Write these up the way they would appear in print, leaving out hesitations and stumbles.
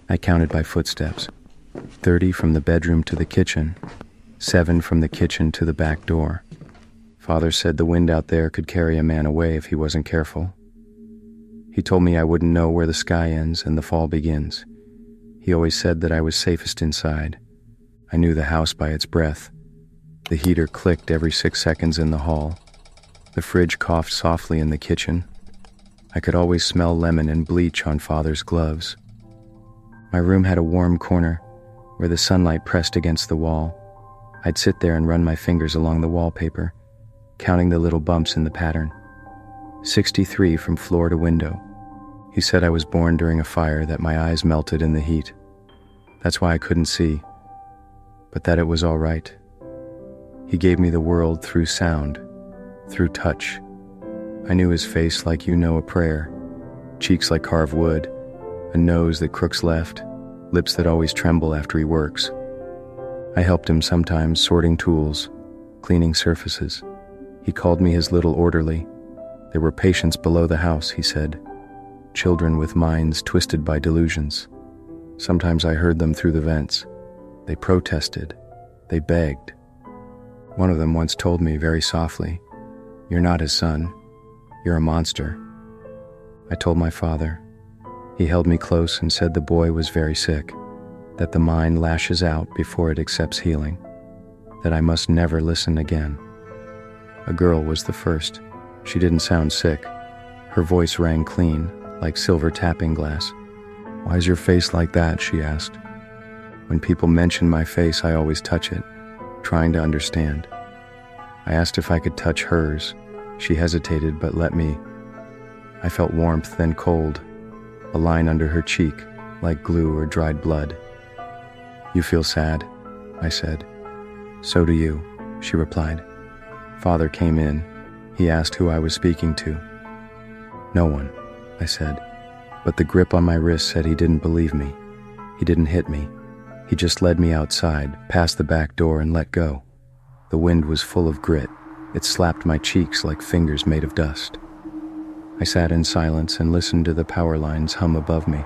I counted by footsteps. 30 from the bedroom to the kitchen, 7 from the kitchen to the back door. Father said the wind out there could carry a man away if he wasn't careful. He told me I wouldn't know where the sky ends and the fall begins. He always said that I was safest inside. I knew the house by its breath. The heater clicked every 6 seconds in the hall. The fridge coughed softly in the kitchen. I could always smell lemon and bleach on Father's gloves. My room had a warm corner where the sunlight pressed against the wall. I'd sit there and run my fingers along the wallpaper, counting the little bumps in the pattern. 63 from floor to window. He said I was born during a fire, that my eyes melted in the heat. That's why I couldn't see, but that it was all right. He gave me the world through sound, through touch. I knew his face like you know a prayer, cheeks like carved wood, a nose that crooks left, lips that always tremble after he works. I helped him sometimes sorting tools, cleaning surfaces. He called me his little orderly. There were patients below the house, he said. Children with minds twisted by delusions. Sometimes I heard them through the vents. They protested. They begged. One of them once told me very softly, "You're not his son. You're a monster." I told my father. He held me close and said the boy was very sick, that the mind lashes out before it accepts healing, that I must never listen again. A girl was the first. She didn't sound sick. Her voice rang clean, like silver tapping glass. "Why is your face like that?" she asked. When people mention my face, I always touch it, trying to understand. I asked if I could touch hers. She hesitated, but let me. I felt warmth, then cold, a line under her cheek, like glue or dried blood. "You feel sad?" I said. "So do you," she replied. Father came in. He asked who I was speaking to. "No one," I said, but the grip on my wrist said he didn't believe me. He didn't hit me. He just led me outside, past the back door, and let go. The wind was full of grit. It slapped my cheeks like fingers made of dust. I sat in silence and listened to the power lines hum above me.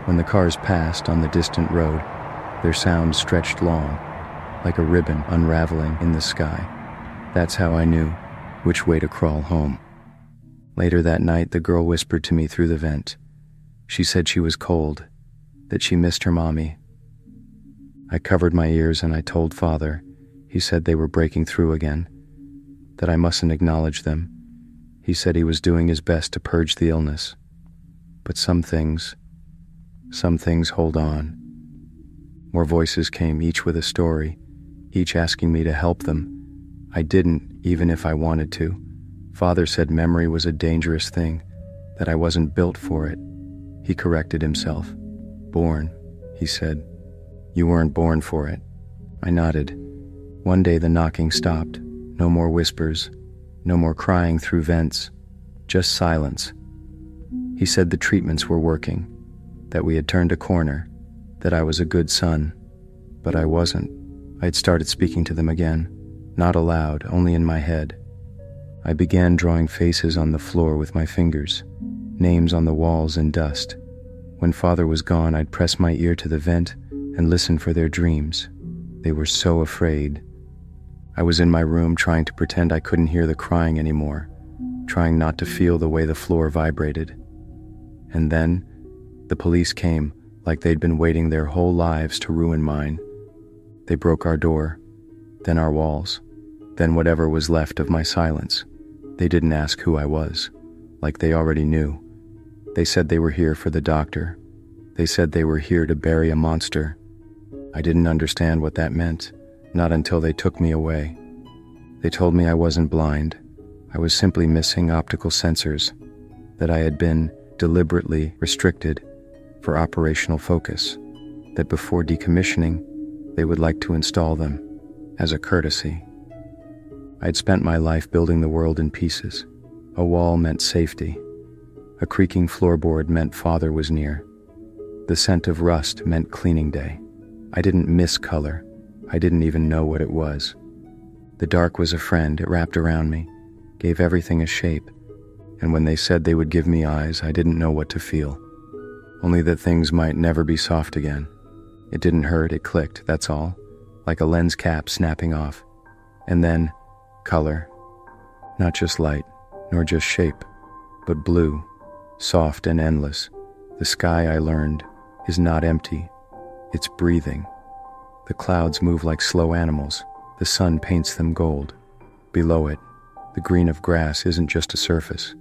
When the cars passed on the distant road, their sound stretched long, like a ribbon unraveling in the sky. That's how I knew which way to crawl home. Later that night, the girl whispered to me through the vent. She said she was cold, that she missed her mommy. I covered my ears and I told Father. He said they were breaking through again, that I mustn't acknowledge them. He said he was doing his best to purge the illness. But some things hold on. More voices came, each with a story, each asking me to help them. I didn't, even if I wanted to. Father said memory was a dangerous thing, that I wasn't built for it. He corrected himself. "Born," he said. "You weren't born for it." I nodded. One day the knocking stopped. No more whispers, no more crying through vents, just silence. He said the treatments were working, that we had turned a corner, that I was a good son. But I wasn't. I'd started speaking to them again, not aloud, only in my head. I began drawing faces on the floor with my fingers, names on the walls in dust. When Father was gone, I'd press my ear to the vent and listen for their dreams. They were so afraid. I was in my room trying to pretend I couldn't hear the crying anymore, trying not to feel the way the floor vibrated. And then, the police came, like they'd been waiting their whole lives to ruin mine. They broke our door, then our walls, then whatever was left of my silence. They didn't ask who I was, like they already knew. They said they were here for the doctor. They said they were here to bury a monster. I didn't understand what that meant, not until they took me away. They told me I wasn't blind. I was simply missing optical sensors, that I had been deliberately restricted for operational focus, that before decommissioning, they would like to install them as a courtesy. I'd spent my life building the world in pieces. A wall meant safety. A creaking floorboard meant Father was near. The scent of rust meant cleaning day. I didn't miss color. I didn't even know what it was. The dark was a friend. It wrapped around me, gave everything a shape. And when they said they would give me eyes, I didn't know what to feel. only that things might never be soft again. It didn't hurt, it clicked, that's all, like a lens cap snapping off. And then, color. Not just light, nor just shape, but blue, soft and endless. The sky, I learned, is not empty. It's breathing. The clouds move like slow animals. The sun paints them gold. Below it, the green of grass isn't just a surface.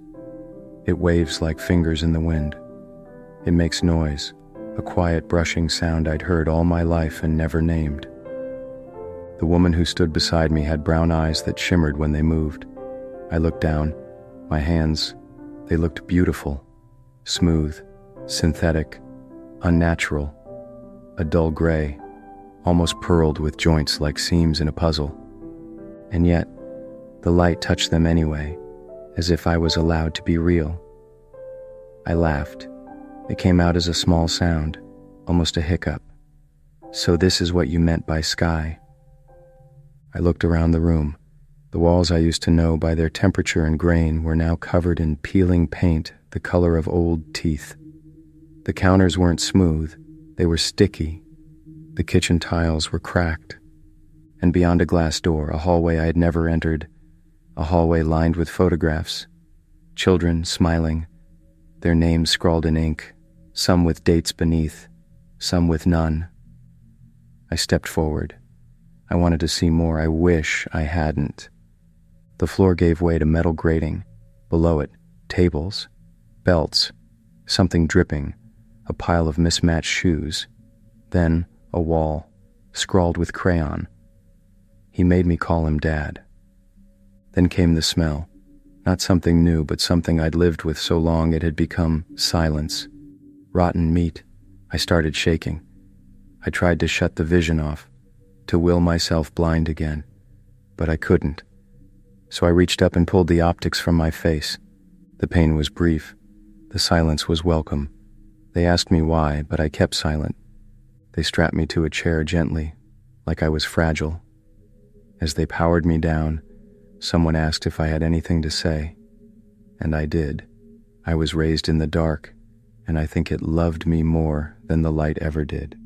It waves like fingers in the wind. It makes noise, a quiet brushing sound I'd heard all my life and never named. The woman who stood beside me had brown eyes that shimmered when they moved. I looked down. My hands, they looked beautiful, smooth, synthetic, unnatural, a dull gray, almost pearled with joints like seams in a puzzle. And yet, the light touched them anyway, as if I was allowed to be real. I laughed. It came out as a small sound, almost a hiccup. So this is what you meant by sky. I looked around the room. The walls I used to know by their temperature and grain were now covered in peeling paint the color of old teeth. The counters weren't smooth, they were sticky. The kitchen tiles were cracked. And beyond a glass door, a hallway I had never entered, a hallway lined with photographs. Children smiling, their names scrawled in ink, some with dates beneath, some with none. I stepped forward. I wanted to see more. I wish I hadn't. The floor gave way to metal grating. Below it, tables, belts, something dripping, a pile of mismatched shoes. Then a wall, scrawled with crayon. He made me call him Dad. Then came the smell. Not something new, but something I'd lived with so long it had become silence. Rotten meat. I started shaking. I tried to shut the vision off, to will myself blind again, but I couldn't. So I reached up and pulled the optics from my face. The pain was brief. The silence was welcome. They asked me why, but I kept silent. They strapped me to a chair gently, like I was fragile. As they powered me down, someone asked if I had anything to say, and I did. I was raised in the dark, and I think it loved me more than the light ever did.